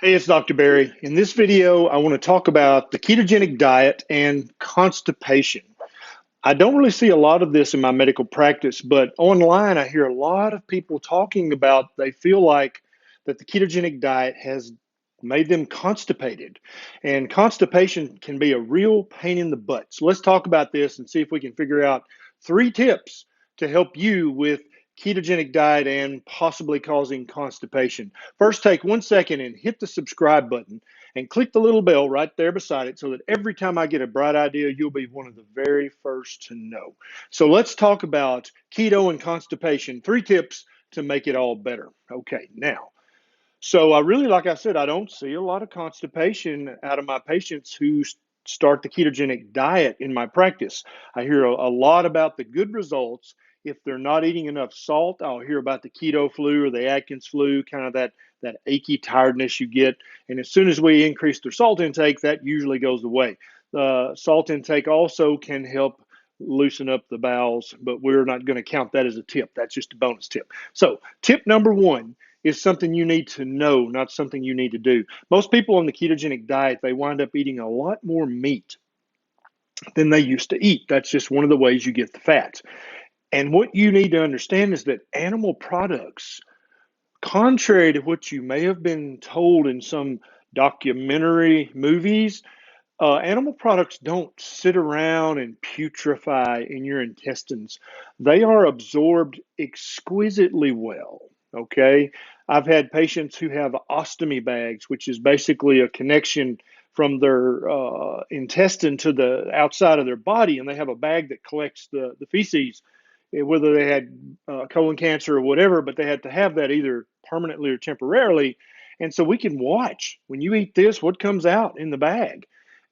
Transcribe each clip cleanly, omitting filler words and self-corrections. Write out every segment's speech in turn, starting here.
Hey, it's Dr. Berry. In this video, I want to talk about the ketogenic diet and constipation. I don't really see a lot of this in my medical practice, but online I hear a lot of people talking about they feel like that the ketogenic diet has made them constipated. And constipation can be a real pain in the butt. So let's talk about this and see if we can figure out 3 tips to help you with ketogenic diet and possibly causing constipation. First, take 1 second and hit the subscribe button and click the little bell right there beside it so that every time I get a bright idea, you'll be one of the very first to know. So let's talk about keto and constipation. 3 tips to make it all better. Okay, now, so I really, like I said, I don't see a lot of constipation out of my patients who start the ketogenic diet in my practice. I hear a lot about the good results. If they're not eating enough salt, I'll hear about the keto flu or the Atkins flu, kind of that achy tiredness you get. And as soon as we increase their salt intake, that usually goes away. Salt intake also can help loosen up the bowels, but we're not going to count that as a tip. That's just a bonus tip. So, tip number 1 is something you need to know, not something you need to do. Most people on the ketogenic diet, they wind up eating a lot more meat than they used to eat. That's just one of the ways you get the fats. And what you need to understand is that animal products, contrary to what you may have been told in some documentary movies, animal products don't sit around and putrefy in your intestines. They are absorbed exquisitely well. Okay. I've had patients who have ostomy bags, which is basically a connection from their intestine to the outside of their body, and they have a bag that collects the feces, whether they had colon cancer or whatever, but they had to have that either permanently or temporarily. And so we can watch when you eat this, what comes out in the bag.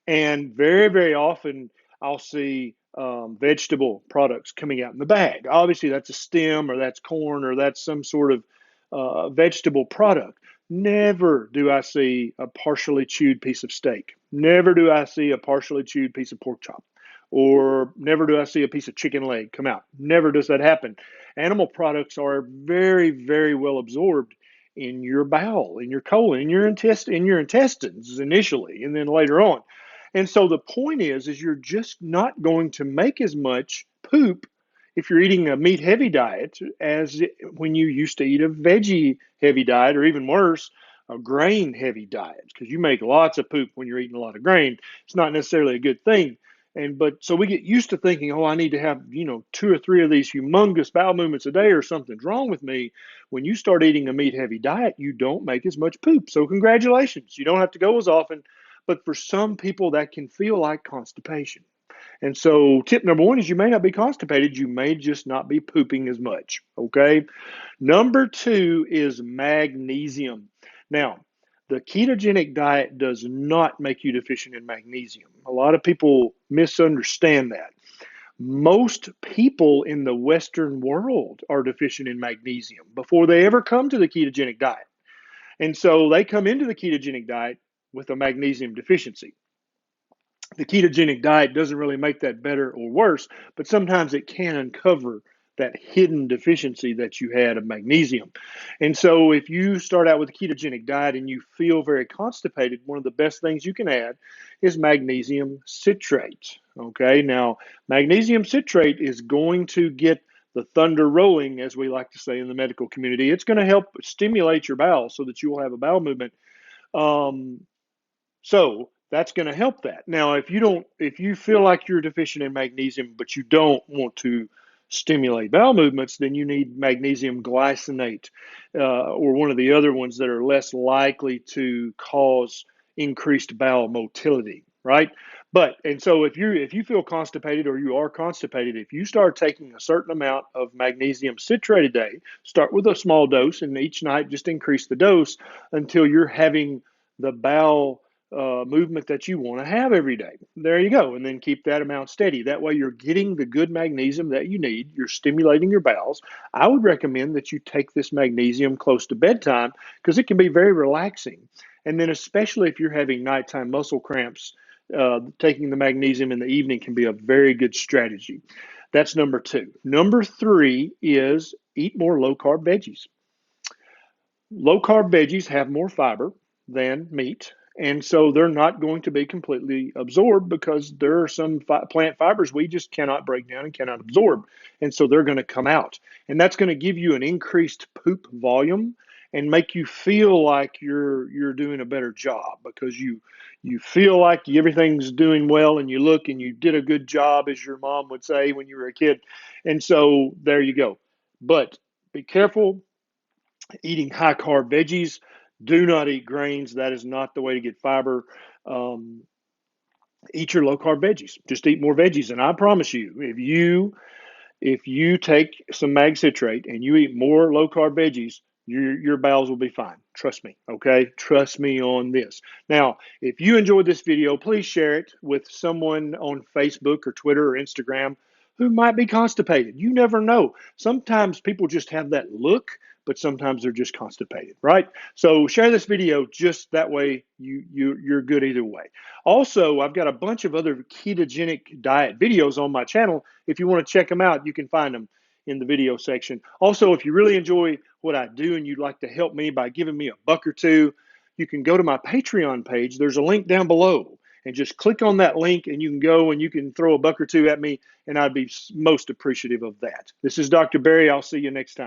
And very, very often I'll see vegetable products coming out in the bag. Obviously, that's a stem or that's corn or that's some sort of vegetable product. Never do I see a partially chewed piece of steak. Never do I see a partially chewed piece of pork chop. Or never do I see a piece of chicken leg come out. Never does that happen. Animal products are very, very well absorbed in your bowel, in your colon, in your intestines initially, and then later on. And so the point is you're just not going to make as much poop if you're eating a meat heavy diet as when you used to eat a veggie heavy diet, or even worse, a grain heavy diet, because you make lots of poop when you're eating a lot of grain. It's not necessarily a good thing. But so we get used to thinking, oh, I need to have 2 or 3 of these humongous bowel movements a day, or something's wrong with me. When you start eating a meat heavy diet, you don't make as much poop. So congratulations, you don't have to go as often. But for some people, that can feel like constipation. And so, tip number 1 is you may not be constipated, you may just not be pooping as much. Okay. Number 2 is magnesium. Now, the ketogenic diet does not make you deficient in magnesium. A lot of people misunderstand that. Most people in the Western world are deficient in magnesium before they ever come to the ketogenic diet. And so they come into the ketogenic diet with a magnesium deficiency. The ketogenic diet doesn't really make that better or worse, but sometimes it can uncover that hidden deficiency that you had of magnesium. And so if you start out with a ketogenic diet and you feel very constipated, one of the best things you can add is magnesium citrate. Okay, now magnesium citrate is going to get the thunder rolling, as we like to say in the medical community. It's going to help stimulate your bowels so that you will have a bowel movement. So that's going to help that. Now, if you feel like you're deficient in magnesium, but you don't want to stimulate bowel movements, then you need magnesium glycinate, or one of the other ones that are less likely to cause increased bowel motility, right? And so if you feel constipated, or you are constipated, if you start taking a certain amount of magnesium citrate a day, start with a small dose, and each night just increase the dose until you're having the bowel movement that you want to have every day. There you go. And then keep that amount steady. That way you're getting the good magnesium that you need. You're stimulating your bowels. I would recommend that you take this magnesium close to bedtime because it can be very relaxing. And then especially if you're having nighttime muscle cramps, taking the magnesium in the evening can be a very good strategy. That's number 2. Number 3 is eat more low carb veggies. Low carb veggies have more fiber. than meat. And so they're not going to be completely absorbed because there are some plant fibers we just cannot break down and cannot absorb. And so they're going to come out. And that's going to give you an increased poop volume and make you feel like you're doing a better job because you feel like everything's doing well and you look and you did a good job, as your mom would say when you were a kid. And so there you go. But be careful eating high carb veggies. Do not eat grains. That is not the way to get fiber. Um, Eat your low carb veggies. Just eat more veggies. And I promise you, if you take some mag citrate and you eat more low carb veggies, your bowels will be fine. Trust me, okay? Trust me on this. Now, if you enjoyed this video, please share it with someone on Facebook or Twitter or Instagram who might be constipated. You never know. Sometimes people just have that look, but sometimes they're just constipated, right? So share this video just that way you're good either way. Also, I've got a bunch of other ketogenic diet videos on my channel. If you want to check them out, you can find them in the video section. Also, if you really enjoy what I do and you'd like to help me by giving me a buck or two, you can go to my Patreon page. There's a link down below. And just click on that link and you can go and you can throw a buck or two at me, and I'd be most appreciative of that. This is Dr. Berry. I'll see you next time.